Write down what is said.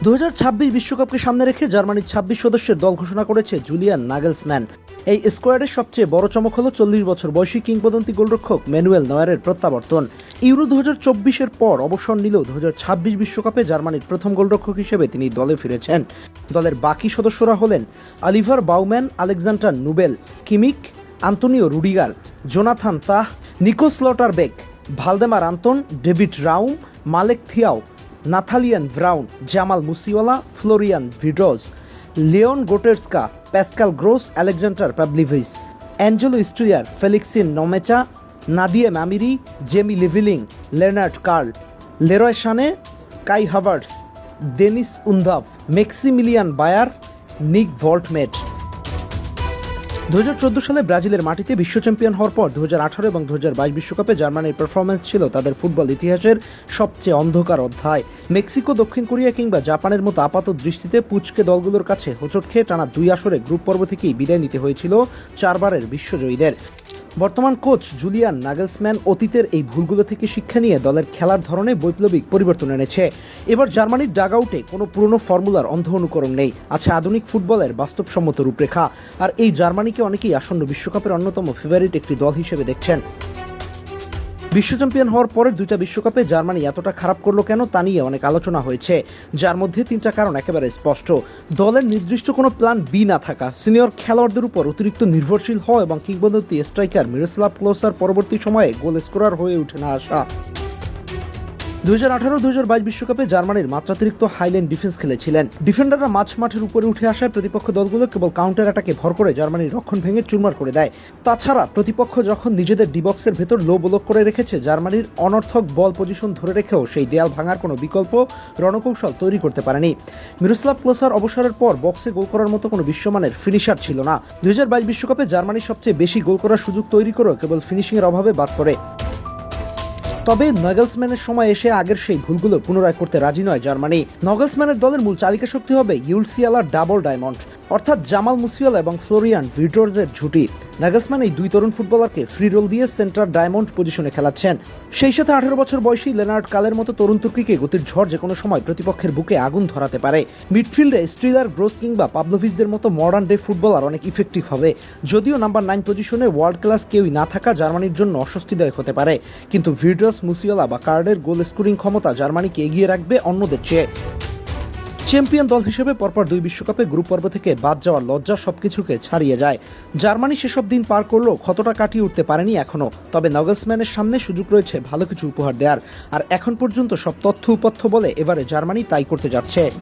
2026 বিশ্বকাপকে সামনে রেখে জার্মানির 26 সদস্যের দল ঘোষণা করেছে জুলিয়ান নাগেলসম্যান। এই স্কোয়াডের সবচেয়ে বড় চমক হল 40 বছর বয়সী কিংবদন্তি গোলরক্ষক ম্যানুয়েল নয়ারের প্রত্যাবর্তন। ইউরো 2024-এর পর অবসর নিলেও 2026 বিশ্বকাপে জার্মানির প্রথম গোলরক্ষক হিসেবে তিনি দলে ফিরেছেন। দলের বাকি সদস্যরা হলেন Oliver Baumann, Alexander Nubel, Kimmich, Antonio Rudiger, Jonathan Tah, Nico Schlotterbeck, Waldemar Anton, David Raum, Malick Thiaw, Nathaniel Brown, Jamal Musiala, Florian ভিড্রোজ, Leon Goretzka, Pascal Gross, Aleksandar Pavlovic, Angelo Stiller, Felix Nmecha, Nadiem Amiri, Jamie Leweling, Lennart Karl, Leroy Sane, Kai Havertz, Deniz Undav, Maximilian Beier, Nick Woltemade. 2014 সালে ব্রাজিলের মাটিতে বিশ্ব champion হওয়ার পর 2018 এবং 2022 বিশ্বকাপে জার্মানির পারফরম্যান্স ছিল তাদের ফুটবল ইতিহাসের সবচেয়ে অন্ধকার অধ্যায়। মেক্সিকো, দক্ষিণ কোরিয়া কিংবা জাপানের মতো আপাত দৃষ্টিতে পুচকে দলগুলোর কাছে হোঁচট খেয়ে টানা 2 আসরে গ্রুপ পর্ব থেকেই বিদায় নিতে হয়েছিল 4 বারের বিশ্বজয়ীদের। বর্তমান কোচ জুলিয়ান নাগেলসম্যান অতীতের এই ভুলগুলো থেকে শিক্ষা নিয়ে দলের খেলার ধরনে বৈপ্লবিক পরিবর্তন এনেছে। এবার জার্মানির ডাগআউটে কোনো পুরনো ফর্মুলার অন্ধ অনুকরণ নেই, আছে আধুনিক ফুটবলের বাস্তবসম্মত রূপরেখা। আর এই জার্মানিকে অনেকেই আসন্ন বিশ্বকাপের অন্যতম ফেভারিট একটি দল হিসেবে দেখছেন। বিশ্ব চ্যাম্পিয়ন হওয়ার পরের 2টা বিশ্বকাপে জার্মানি এতটা খারাপ করলো কেন তা নিয়ে অনেক আলোচনা হয়েছে, যার মধ্যে 3টা কারণ একেবারে স্পষ্ট। দলের নির্দিষ্ট কোনো প্ল্যান বি না থাকা, সিনিয়র খেলোয়াড়দের উপর অতিরিক্ত নির্ভরশীল হওয়া এবং কিংবদন্তি স্ট্রাইকার মিরোস্লাভ ক্লোসার পরবর্তী সময়ে গোল স্কোরার হয়ে উঠে না আসা। 2018-2022 বিশ্বকাপে জার্মানির মাত্রাতিরিক্ত হাইল্যান্ড ডিফেন্স খেলেছিলেন। ডিফেন্ডাররা মাঠের উপরে উঠে আসায় প্রতিপক্ষ দলগুলো কেবল কাউন্টার অ্যাটাকে ভর করে জার্মানির রক্ষণ ভেঙে চুরমার করে দেয়। তাছাড়া প্রতিপক্ষ যখন নিজেদের ডিবক্সের ভেতর লো ব্লক করে রেখেছে, জার্মানির অনর্থক বল পজিশন ধরে রেখেও সেই দেয়াল ভাঙার কোনো বিকল্প রণকৌশল তৈরি করতে পারেনি। মিরোস্লাভ ক্লোসার অবসরের পর বক্সে গোল করার মতো কোনো বিশ্বমানের ফিনিশার ছিল না। 2022 বিশ্বকাপে জার্মানির সবচেয়ে বেশি গোল করার সুযোগ তৈরি করেও কেবল ফিনিশিংয়ের অভাবে বাদ পড়ে। তবে নাগেলসম্যানের সময় এসে আগের সেই ভুলগুলো পুনরায় করতে রাজি নয় জার্মানি। নাগেলসম্যানের দলের মূল চালিকা শক্তি হবে ইউলসিয়ালার ডাবল ডায়মন্ড, অর্থাৎ জামাল মুসিওয়ালা এবং ফ্লোরিয়ান ভিড্রোজের জুটি। নাগেলসম্যান এই 2 তরুণ ফুটবলারকে ফ্রি রোল দিয়ে সেন্টার ডায়মন্ড পজিশনে খেলাচ্ছেন। সেই সাথে 18 বছর বয়সী লেনার্ড কালের মতো তরুণ তুর্কিকে গতির ঝড় যে কোনো সময় প্রতিপক্ষের বুকে আগুন ধরাতে পারে। মিডফিল্ডে স্ট্রিলার, গ্রোস কিংবা পাবলোভিচদের মতো মডার্ন ডে ফুটবলার অনেক ইফেক্টিভ হবে। যদিও নাম্বার 9 পজিশনে ওয়ার্ল্ড ক্লাস কেউই না থাকা জার্মানির জন্য অস্বস্তিদায়ক হতে পারে, কিন্তু ভিড্রোস, মুসিওলা বা কার্ডের গোল স্কোরিং ক্ষমতা জার্মানিকে এগিয়ে রাখবে অন্যদের চেয়ে। চ্যাম্পিয়ন দল হিসেবে পরপর 2 বিশ্বকাপে গ্রুপ পর্ব থেকে বাদ যাওয়ার লজ্জা সবকিছুকে ছাড়িয়ে যায়। জার্মানি সেসব দিন পার করলেও ক্ষতটা কাটিয়ে উঠতে পারেনি এখনও। তবে নাগেলসম্যানের সামনে সুযোগ রয়েছে ভালো কিছু উপহার দেওয়ার, আর এখন পর্যন্ত সব তথ্য উপাত্ত বলে এবারে জার্মানি তাই করতে যাচ্ছে।